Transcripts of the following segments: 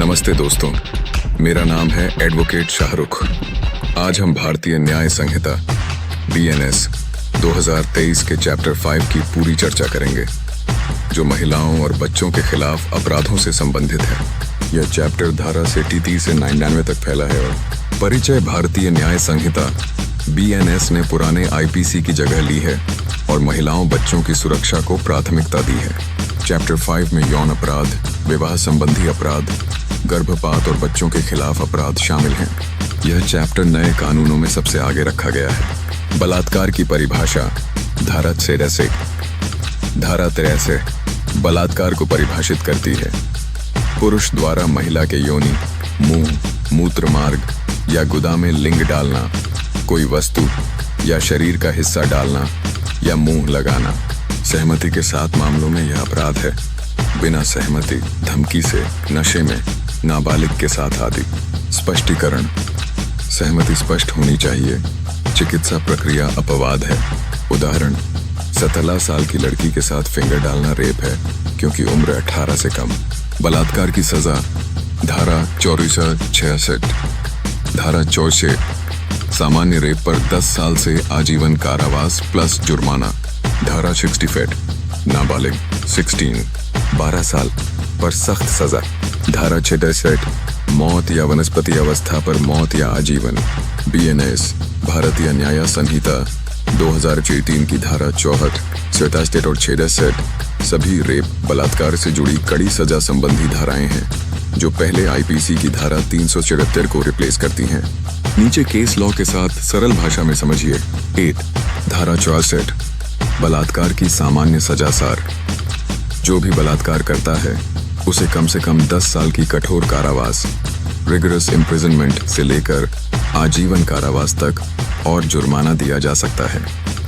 नमस्ते दोस्तों, मेरा नाम है एडवोकेट शाहरुख। आज हम भारतीय न्याय संहिता BNS 2023 के चैप्टर 5 की पूरी चर्चा करेंगे, जो महिलाओं और बच्चों के खिलाफ अपराधों से संबंधित है। यह चैप्टर धारा 83 से 99 तक फैला है और परिचय भारतीय न्याय संहिता BNS ने पुराने IPC की जगह ली है और महिलाओं बच्चों की सुरक्षा को प्राथमिकता दी है। चैप्टर 5 में यौन अपराध, विवाह संबंधी अपराध, गर्भपात और बच्चों के खिलाफ अपराध शामिल हैं। यह चैप्टर नए कानूनों में सबसे आगे रखा गया है। बलात्कार की परिभाषा धारा 63 बलात्कार को परिभाषित करती है। पुरुष द्वारा महिला के योनि, मुंह, मूत्र मार्ग या गुदा में लिंग डालना, कोई वस्तु या शरीर का हिस्सा डालना या मुंह लगाना। सहमति के 7 मामलों में यह अपराध है। बिना सहमति, धमकी से, नशे में, नाबालिग के साथ आदि। स्पष्टीकरण: सहमति स्पष्ट होनी चाहिए। चिकित्सा प्रक्रिया अपवाद है। उदाहरण: 17 साल की लड़की के साथ फिंगर डालना रेप है क्योंकि उम्र 18 से कम। बलात्कार की सजा धारा 6466। धारा 64 सामान्य रेप पर 10 साल से आजीवन कारावास प्लस जुर्माना। धारा 65 नाबालिग 12 साल पर सख्त सजा। धारा 66 मौत या वनस्पति अवस्था पर मौत या आजीवन। BNS भारतीय न्याय संहिता 2003 की धारा 64, 67 और 66 सभी रेप, बलात्कार से जुड़ी कड़ी सजा संबंधी धाराएं हैं, जो पहले IPC की धारा 374 को रिप्लेस करती हैं। नीचे केस लॉ के साथ सरल भाषा में समझिए। 8 धारा 64 बलात्कार की सामान्य सजा सार। जो भी बलात्कार करता है उसे कम से कम 10 साल की कठोर कारावास, रिगरस इम्प्रिजनमेंट से लेकर आजीवन कारावास तक और जुर्माना दिया जा सकता है।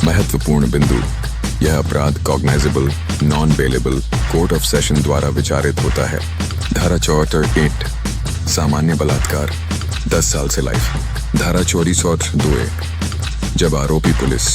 महत्वपूर्ण बिंदु: यह अपराध cognisable, non bailable court of session द्वारा विचारित होता है। धारा 74 सामान्य बलात्कार 10 साल से लाइफ। धारा 64 जब आरोपी पुलिस,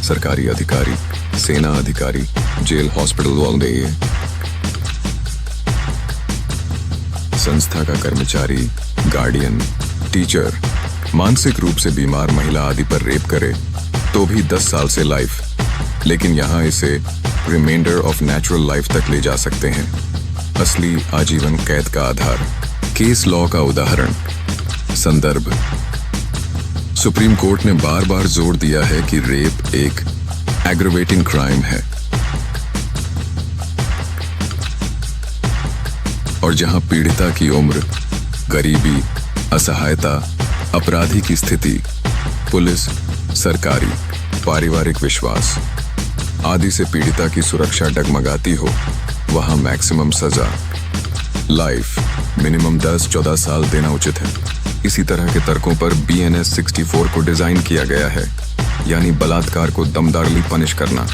सरकारी अधिकारी, सेना अधिकारी, जेल, हॉस्पिटल वाले, संस्था का कर्मचारी, गार्डियन, टीचर, मानसिक रूप से बीमार महिला आदि पर रेप करे तो भी 10 साल से लाइफ, लेकिन यहाँ इसे रिमाइंडर ऑफ नेचुरल लाइफ तक ले जा सकते हैं। असली आजीवन कैद का आधार। केस लॉ का उदाहरण। संदर्भ: सुप्रीम कोर्ट ने बार बार जोर दिया है कि रेप एक एग्रेवेटिंग क्राइम है और जहां पीड़िता की उम्र, गरीबी, असहायता, अपराधी की स्थिति, पुलिस, सरकारी, पारिवारिक विश्वास आदि से पीड़िता की सुरक्षा डगमगाती हो, वहां मैक्सिमम सजा लाइफ, मिनिमम 10-14 साल देना उचित है। इसी तरह के तर्कों पर BNS 64 को डिजाइन किया गया है, यानी बलात्कार को दमदारली पनिश करना।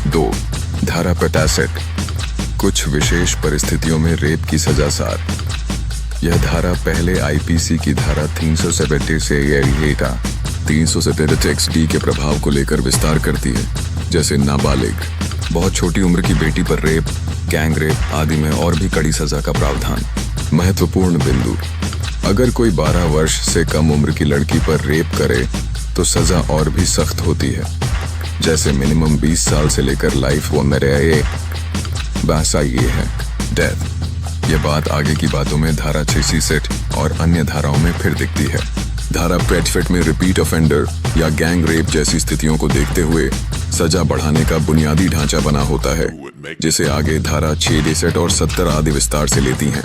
2 धारा 65 कुछ विशेष परिस्थितियों में रेप की सजा सार। यह धारा पहले IPC की धारा 370 से 370 के प्रभाव को लेकर विस्तार करती है, जैसे नाबालिग, बहुत छोटी उम्र की बेटी पर रेप, गैंग रेप आदि में और भी कड़ी सजा का प्रावधान। महत्वपूर्ण बिंदु: अगर कोई 12 वर्ष से कम उम्र की लड़की पर रेप करे तो सजा और भी सख्त होती है, जैसे मिनिमम 20 साल से लेकर लाइफ वो मेरे बासा ये है डेथ। यह बात आगे की बातों में धारा 66 और अन्य धाराओं में फिर दिखती है। धारा 65 में रिपीट ऑफेंडर या गैंग रेप जैसी स्थितियों को देखते हुए सजा बढ़ाने का बुनियादी ढांचा बना होता है, जिसे आगे धारा 66 और 70 आदि विस्तार से लेती हैं।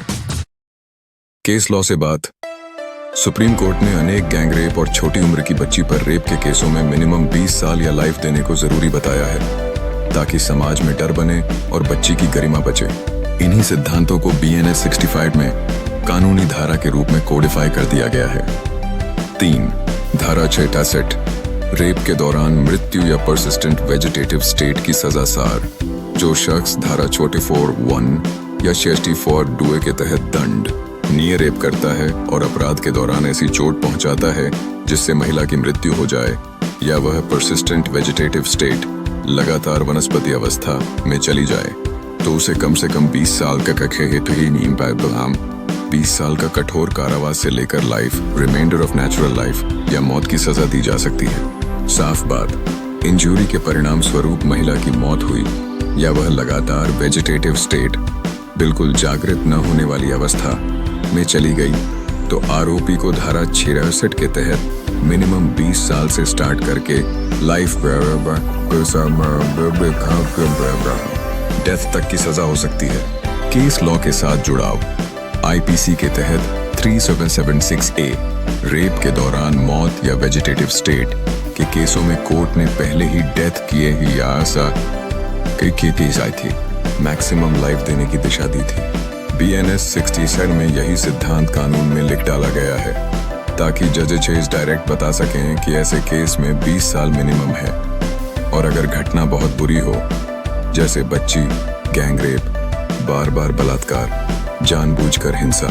केस लॉ से बात: सुप्रीम कोर्ट ने अनेक गैंग रेप और छोटी उम्र की बच्ची पर रेप के केसों में मिनिमम 20 साल या लाइफ देने को जरूरी बताया है, ताकि समाज में डर बने और बच्ची की गरिमा बचे। इन्हीं सिद्धांतों को BNS 65 में कानूनी धारा के रूप में कोडिफाई कर दिया गया है। 3 धारा 66 रेप के दौरान मृत्यु या परसिस्टेंट वेजिटेटिव स्टेट की सजा सार। जो शख्स धारा 44(1) या 64(2) के तहत दंड निये रेप करता है और अपराध के दौरान ऐसी चोट पहुंचाता है जिससे महिला की मृत्यु हो जाए, या वह परसिस्टेंट वेजिटेटिव स्टेट, लगातार वनस्पति अवस्था में चली जाए, तो उसे कम से कम 20 साल का कखे हेतु ही नीम 20 साल का कठोर कारावास से लेकर life, reminder of natural life या मौत की सजा दी जा सकती है। साफ बात, इंजरी के परिणाम स्वरूप महिला की मौत हुई या वह लगातार वेजिटेटिव स्टेट, बिल्कुल जागृत न होने वाली अवस्था में चली गई तो आरोपी को धारा 66 के तहत मिनिमम 20 साल से स्टार्ट करके लाइफ डेथ तक की सजा हो सकती है। केस लॉ के साथ जुड़ाव। आईपीसी के तहत 3776A रेप के दौरान मौत या वेजिटेटिव स्टेट के केसों में कोर्ट ने पहले ही डेथ किए ही या ऐसा कई केस आई थी, मैक्सिमम लाइफ देने की दिशा दी थी। BNS 67 में यही सिद्धांत कानून में लिख डाला गया है ताकि जजेस डायरेक्ट बता सकें कि ऐसे केस में 20 साल मिनिमम है और अगर घटना बहुत बुरी हो जैसे बच्ची, गैंग रेप, बार बार बलात्कार, जानबूझकर हिंसा,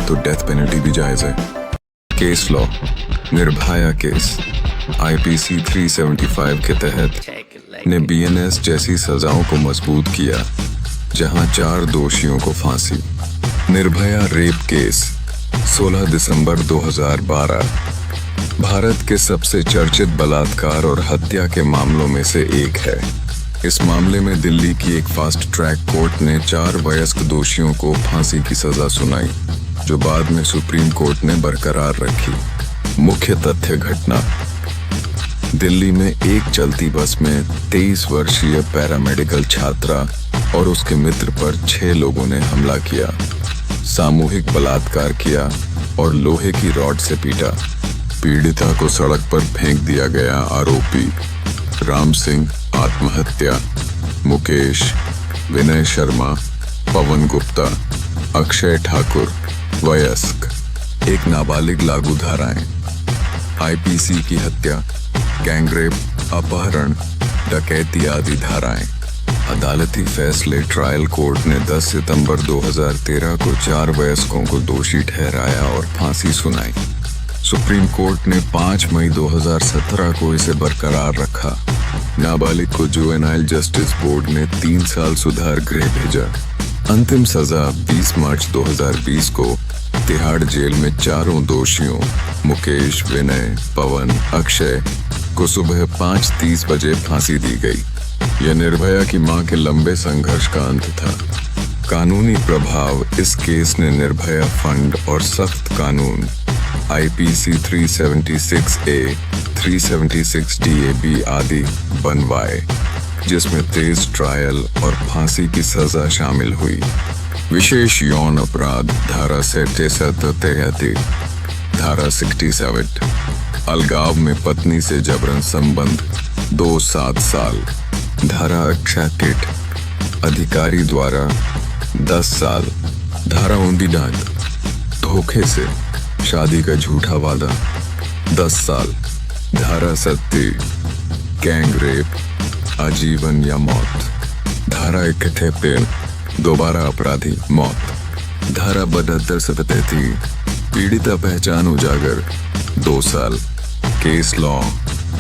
तो डेथ पेनल्टी भी जायज है। Case law. Nirbhaya case IPC 375 के तहत ने BNS जैसी सजाओं को मजबूत किया जहां 4 दोषियों को फांसी। निर्भया रेप केस 16 दिसंबर 2012 भारत के सबसे चर्चित बलात्कार और हत्या के मामलों में से एक है। इस मामले में दिल्ली की एक फास्ट ट्रैक कोर्ट ने 4 वयस्क दोषियों को फांसी की सजा सुनाई जो बाद में सुप्रीम कोर्ट ने बरकरार रखी। मुख्य तथ्य घटना। दिल्ली में एक चलती बस में 23 वर्षीय पैरामेडिकल छात्रा और उसके मित्र पर 6 लोगों ने हमला किया, सामूहिक बलात्कार किया और लोहे की रॉड से पीटा। पीड़िता को सड़क पर फेंक दिया गया। आरोपी राम सिंह आत्महत्या, मुकेश, विनय शर्मा, पवन गुप्ता, अक्षय ठाकुर वयस्क। एक नाबालिग लागू धाराएं। IPC की हत्या, गैंगरेप, अपहरण, डकैती आदि धाराएं। अदालती फैसले। ट्रायल कोर्ट ने 10 सितंबर 2013 को 4 वयस्कों को दोषी ठहराया और फांसी सुनाई। सुप्रीम कोर्ट ने 5 मई 2017 को इसे बरकरार रखा। नाबालिग को जुवेनाइल जस्टिस बोर्ड ने 3 साल सुधार गृह भेजा। अंतिम सजा 20 मार्च 2020 को तिहाड़ जेल में 4 दोषियों मुकेश, विनय, पवन, अक्षय को सुबह 5:30 बजे फांसी दी गई। यह निर्भया की मां के लंबे संघर्ष का अंत था। कानूनी प्रभाव। इस केस ने निर्भया फंड और सख्त कानून IPC 376A, 376DAB आदि बनवाए जिसमें तेज ट्रायल और फांसी की सजा शामिल हुई। विशेष यौन अपराध धारा 67 धारा 67 अलगाव में पत्नी से जबरन संबंध 2-7 साल। धारा 68 अधिकारी द्वारा 10 साल। धारा 59 धोखे से शादी का झूठा वादा 10 साल। धारा 70 गैंग रेप आजीवन या मौत। धारा 71 दोबारा अपराधी मौत। धारा 72 पीड़िता पहचान उजागर 2 साल। Case law.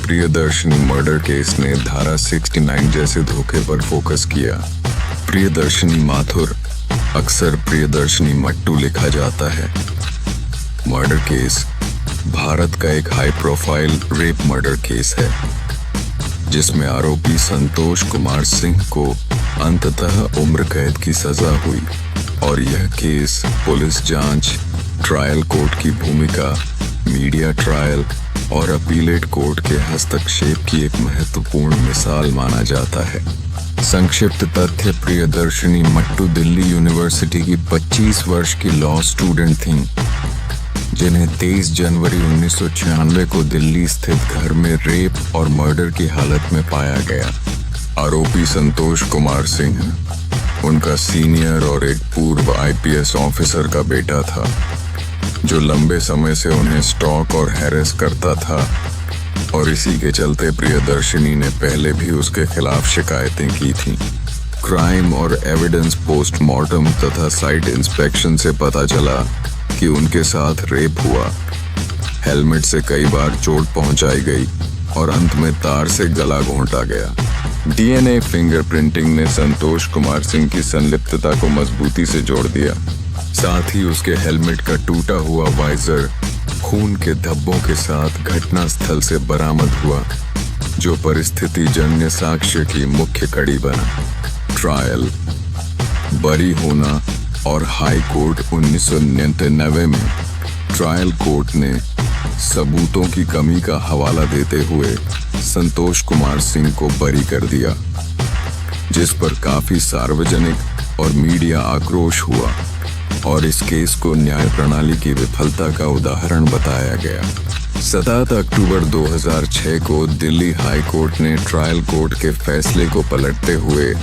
Priyadarshini murder case ने धारा 69 जैसे धोखे पर फोकस किया। प्रियदर्शनी माथुर, अक्सर प्रियदर्शनी मट्टू लिखा जाता है। मर्डर केस भारत का एक high profile rape murder case है जिसमें आरोपी संतोष कुमार सिंह को अंततः उम्र कैद की सजा हुई और यह केस पुलिस जांच, ट्रायल कोर्ट की भूमिका, मीडिया ट्रायल और अपीलेट कोर्ट के हस्तक्षेप की एक महत्वपूर्ण मिसाल माना जाता है। संक्षिप्त तथ्य। प्रियदर्शनी मट्टू दिल्ली यूनिवर्सिटी की 25 वर्ष की लॉ स्टूडेंट थीं जिन्हें 23 जनवरी 1996 को दिल्ली स्थित घर में रेप और मर्डर की हालत में पाया गया। आरोपी संतोष कुमार सिंह उनका सीनियर और एक पूर्व IPS ऑफिसर का बेटा था जो लंबे समय से उन्हें स्टॉक और हैरेस करता था और इसी के चलते प्रियदर्शनी ने पहले भी उसके खिलाफ शिकायतें की थीं। क्राइम और एविडेंस पोस्टमार्टम तथा साइट इंस्पेक्शन से पता चला कि उनके साथ रेप हुआ। हेलमेट से कई बार चोट पहुंचाई गई और अंत में तार से गला घोंटा गया। DNA फिंगरप्रिंटिंग ने संतोष कुमार सिंह की संलिप्तता को मजबूती से जोड़ दिया। साथ ही उसके हेलमेट का टूटा हुआ वाइजर खून के धब्बों के साथ घटनास्थल से बरामद हुआ, जो परिस्थिति जन्य साक्ष्य की मुख्य कड़ी बना। ट्रायल, बरी होना और हाई कोर्ट 1999 में ट्रायल कोर्ट ने सबूतों की कमी का हवाला देते हुए संतोष कुमार सिंह को बरी कर दिया, जिस पर काफी सार्वजनिक और मीडिया आक्रोश हुआ और इस केस को न्याय प्रणाली की विफलता का उदाहरण बताया गया। 7 अक्टूबर 2006 को दिल्ली हाई कोर्ट ने ट्रायल कोर्ट के फैसले को पलटते हुए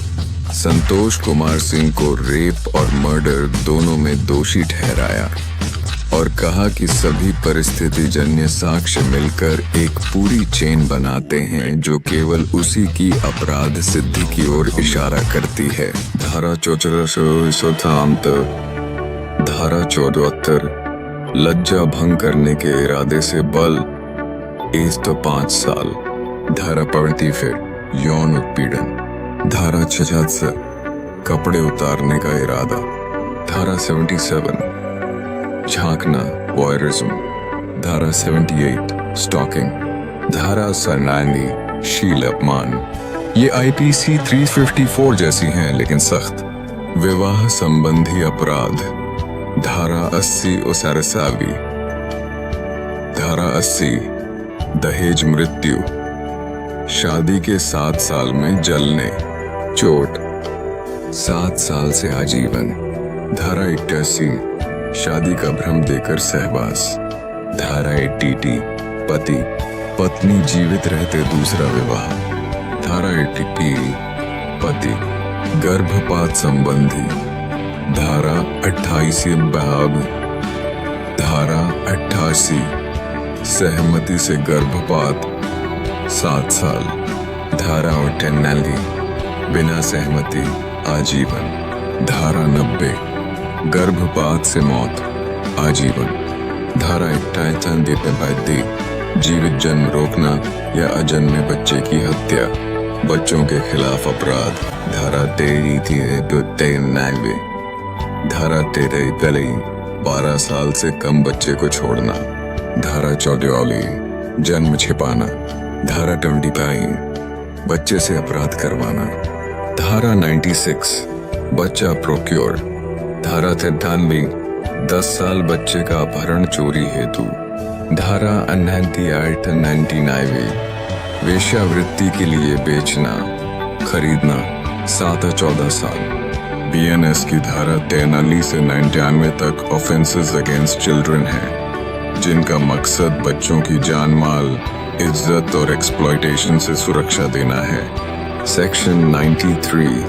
संतोष कुमार सिंह को रेप और मर्डर दोनों में दोषी ठहराया और कहा कि सभी परिस्थिति जन्य साक्ष्य मिलकर एक पूरी चेन बनाते हैं जो केवल उसी की अपराध सिद्धि की ओर इशारा करती है। धारा 14 धारा 74 लज्जा भंग करने के इरादे से बल, एज तो 5 साल। धारा 45 यौन उत्पीड़न। धारा 76 कपड़े उतारने का इरादा। धारा 77 झांकना, वॉयरिज्म। धारा 78 स्टॉकिंग। धारा 99 शील अपमान। ये IPC 354 जैसी हैं लेकिन सख्त। विवाह संबंधी अपराध। धारा 80 उसारसावी। धारा 80 दहेज मृत्यु। शादी के 7 साल में जलने, चोट, 7 साल से आजीवन। धारा 81 शादी का भ्रम देकर सहवास। धारा 80 पति पत्नी जीवित रहते दूसरा विवाह। धारा 80 पति गर्भपात संबंधी। धारा 88 बहाव। धारा 88 सहमति से गर्भपात 7 साल। धारा 89 बिना सहमति आजीवन। धारा 90 गर्भपात से मौत आजीवन। धारा 91 जीवित जन्म रोकना या अजन्मे बच्चे की हत्या, बच्चों के खिलाफ अपराध। धारा 93 धारा 13 12 साल से कम बच्चे को छोड़ना। धारा 14 जन्म छिपाना। धारा 25 बच्चे से अपराध करवाना। धारा 96 बच्चा प्रोक्योर। धारा 93 10 साल बच्चे का अपहरण चोरी हेतु। धारा 99 वेश्यावृत्ति के लिए बेचना खरीदना 7 या 14 साल। BNS की धारा 43 से 99 तक ऑफेंसेस अगेंस्ट चिल्ड्रन है, जिनका मकसद बच्चों की जान माल, इज्जत और एक्सप्लॉयटेशन से सुरक्षा देना है। Section 93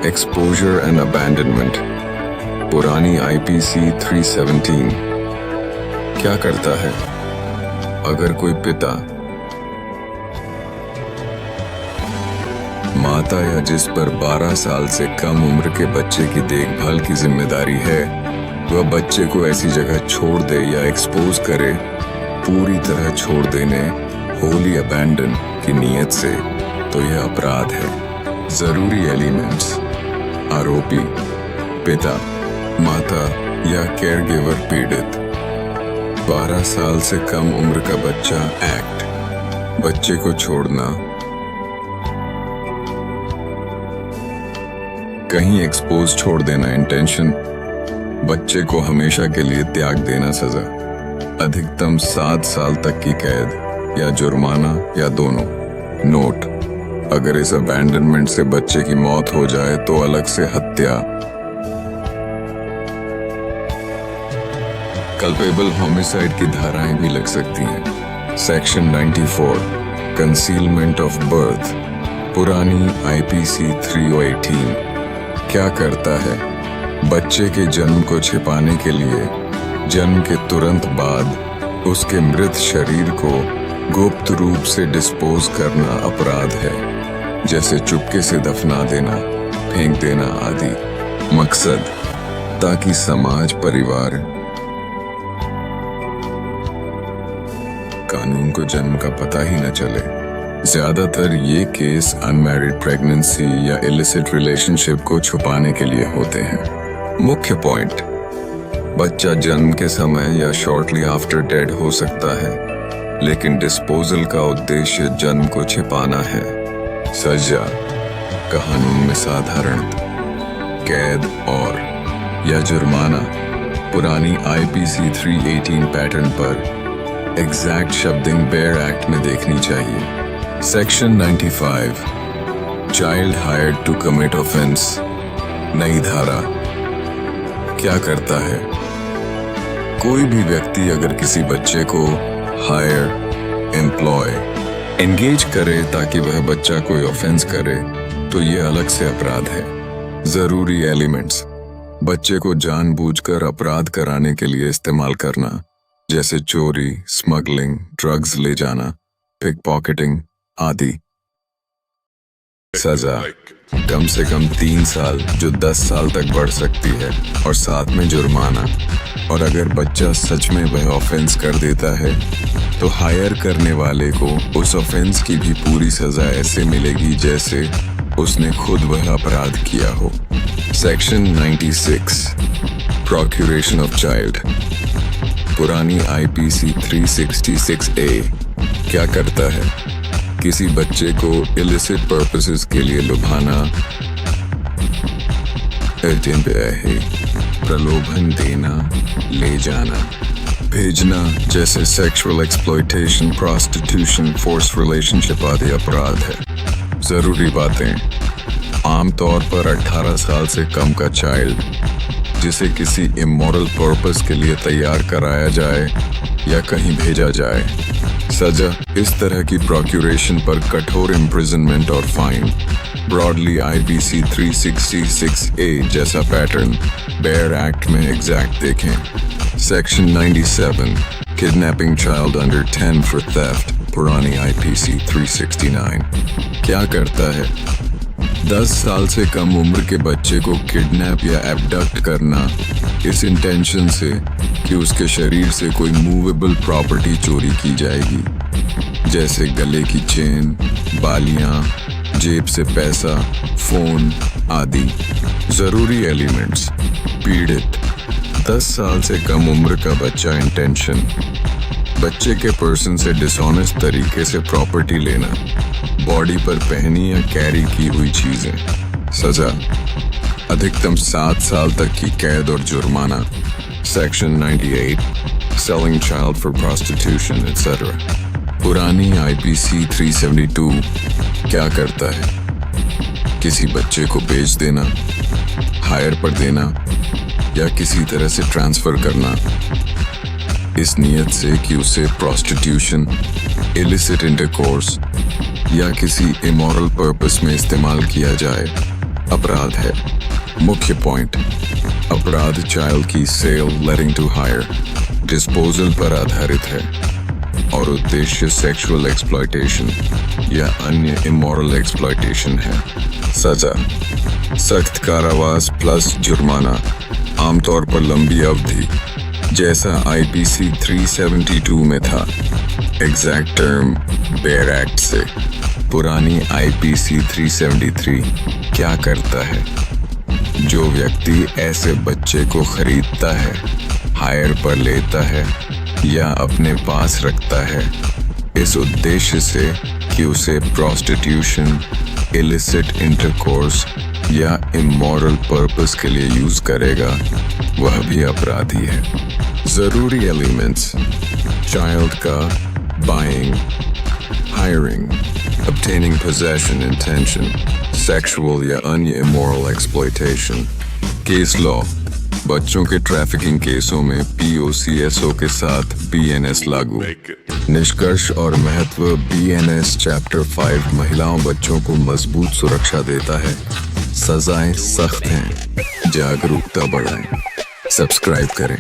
exposure and abandonment. पुरानी IPC 317 क्या करता है? अगर कोई पिता, माता या जिस पर 12 साल से कम उम्र के बच्चे की देखभाल की जिम्मेदारी है, वह बच्चे को ऐसी जगह छोड़ दे या एक्सपोज करे, पूरी तरह छोड़ देने, होली अबैंडन की नीयत से, तो यह अपराध है। जरूरी एलिमेंट्स: आरोपी पिता, माता या केयरगिवर पीड़ित। 12 साल से कम उम्र का बच्चा एक्ट, बच्चे को छोड़ना, कहीं एक्सपोज छोड़ देना इंटेंशन, बच्चे को हमेशा के लिए त्याग देना सजा। अधिकतम 7 साल तक की कैद या जुर्माना या दोनों। नोट: अगर इस अबैंडनमेंट से बच्चे की मौत हो जाए तो अलग से हत्या, कल्पेबल होमिसाइड की धाराएं भी लग सकती हैं। Section 94 concealment of birth. पुरानी IPC 318 क्या करता है? बच्चे के जन्म को छिपाने के लिए जन्म के तुरंत बाद उसके मृत शरीर को गुप्त रूप से डिस्पोज करना अपराध है, जैसे चुपके से दफना देना, फेंक देना आदि। मकसद: ताकि समाज, परिवार, कानून को जन्म का पता ही न चले। ज्यादातर ये केस अनमैरिड प्रेगनेंसी या इलिसिट रिलेशनशिप को छुपाने के लिए होते हैं। मुख्य पॉइंट: बच्चा जन्म के समय या शॉर्टली आफ्टर डेड हो सकता है, लेकिन डिस्पोजल का उद्देश्य जन्म को छिपाना है। सजा कानून में साधारण कैद और या जुर्माना पुरानी आईपीसी 318 पैटर्न पर एग्जैक्ट शब्दिंग बेयर एक्ट में देखनी चाहिए। Section 95 child hired to commit offence. नई धारा क्या करता है? कोई भी व्यक्ति अगर किसी बच्चे को हायर, एम्प्लॉय, एंगेज करे ताकि वह बच्चा कोई ऑफेंस करे तो ये अलग से अपराध है। जरूरी एलिमेंट्स बच्चे को जानबूझकर अपराध कराने के लिए इस्तेमाल करना, जैसे चोरी, स्मगलिंग, ड्रग्स ले जाना, पिक पॉकेटिंग आदि। सजा कम से कम 3 साल जो 10 साल तक बढ़ सकती है और साथ में जुर्माना। और अगर बच्चा सच में वह ऑफेंस कर देता है तो हायर करने वाले को उस ऑफेंस की भी पूरी सजा ऐसे मिलेगी जैसे उसने खुद वह अपराध किया हो। Section 96 procuration of child. पुरानी आईपीसी 366A क्या करता है? किसी बच्चे को इलिसिट पर्पसेस के लिए लुभाना, प्रलोभन देना, ले जाना, भेजना, जैसे sexual exploitation, prostitution, force relationship आदि अपराध है। जरूरी बातें आमतौर पर 18 साल से कम का चाइल्ड जिसे किसी इमोरल पर्पस के लिए तैयार कराया जाए या कहीं भेजा जाए। सजा इस तरह की प्रोक्यूरेशन पर कठोर इम्प्रिजनमेंट और फाइन। ब्रॉडली आईपीसी 366A जैसा पैटर्न बेयर एक्ट में एग्जैक्ट देखें। Section 97 kidnapping child under 10 for theft. पुरानी आईपीसी 369 क्या करता है? 10 साल से कम उम्र के बच्चे को किडनैप या एबडक्ट करना इस इंटेंशन से कि उसके शरीर से कोई मूवेबल प्रॉपर्टी चोरी की जाएगी, जैसे गले की चेन, बालियां, जेब से पैसा, फोन आदि। जरूरी एलिमेंट्स पीड़ित 10 साल से कम उम्र का बच्चा। इंटेंशन बच्चे के पर्सन से डिसऑनेस्ट तरीके से प्रॉपर्टी लेना, बॉडी पर पहनी या कैरी की हुई चीजें। सजा अधिकतम 7 साल तक की कैद और जुर्माना। Section 98 selling child for prostitution etcetera. पुरानी आईपीसी 372 क्या करता है? किसी बच्चे को बेच देना, हायर पर देना या किसी तरह से ट्रांसफर करना, इस नियत से कि उसे प्रोस्टिट्यूशन, इलिसिट इंटरकोर्स या किसी इमोरल पर्पस में इस्तेमाल किया जाए, अपराध है। मुख्य पॉइंट अपराध चाइल्ड की sale, letting to hire, disposal पर आधारित है और उद्देश्य सेक्सुअल एक्सप्लॉयटेशन या अन्य इमोरल एक्सप्लॉयटेशन है। सजा सख्त कारावास प्लस जुर्माना, आमतौर पर लंबी अवधि जैसा आईपीसी 372 में था। एग्जैक्ट टर्म बेयर एक्ट से। पुरानी आईपीसी 373 क्या करता है? जो व्यक्ति ऐसे बच्चे को खरीदता है, हायर पर लेता है या अपने पास रखता है इस उद्देश्य से कि उसे प्रोस्टिट्यूशन, इलिसिट इंटरकोर्स या इमोरल पर्पस के लिए यूज करेगा, वह भी अपराधी है। जरूरी एलिमेंट्स चाइल्ड का buying, hiring, obtaining possession, intention, sexual या अन्य immoral exploitation। केस लॉ बच्चों के ट्रैफिकिंग केसों में POCSO के साथ BNS लागू। निष्कर्ष और महत्व BNS चैप्टर 5 महिलाओं बच्चों को मजबूत सुरक्षा देता है। सजाएं सख्त हैं, जागरूकता बढ़ाएं। सब्सक्राइब करें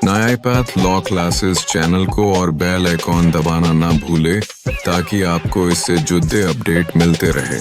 न्यायपाथ लॉ क्लासेस चैनल को और बेल आइकॉन दबाना ना भूले ताकि आपको इससे जुड़े अपडेट मिलते रहे।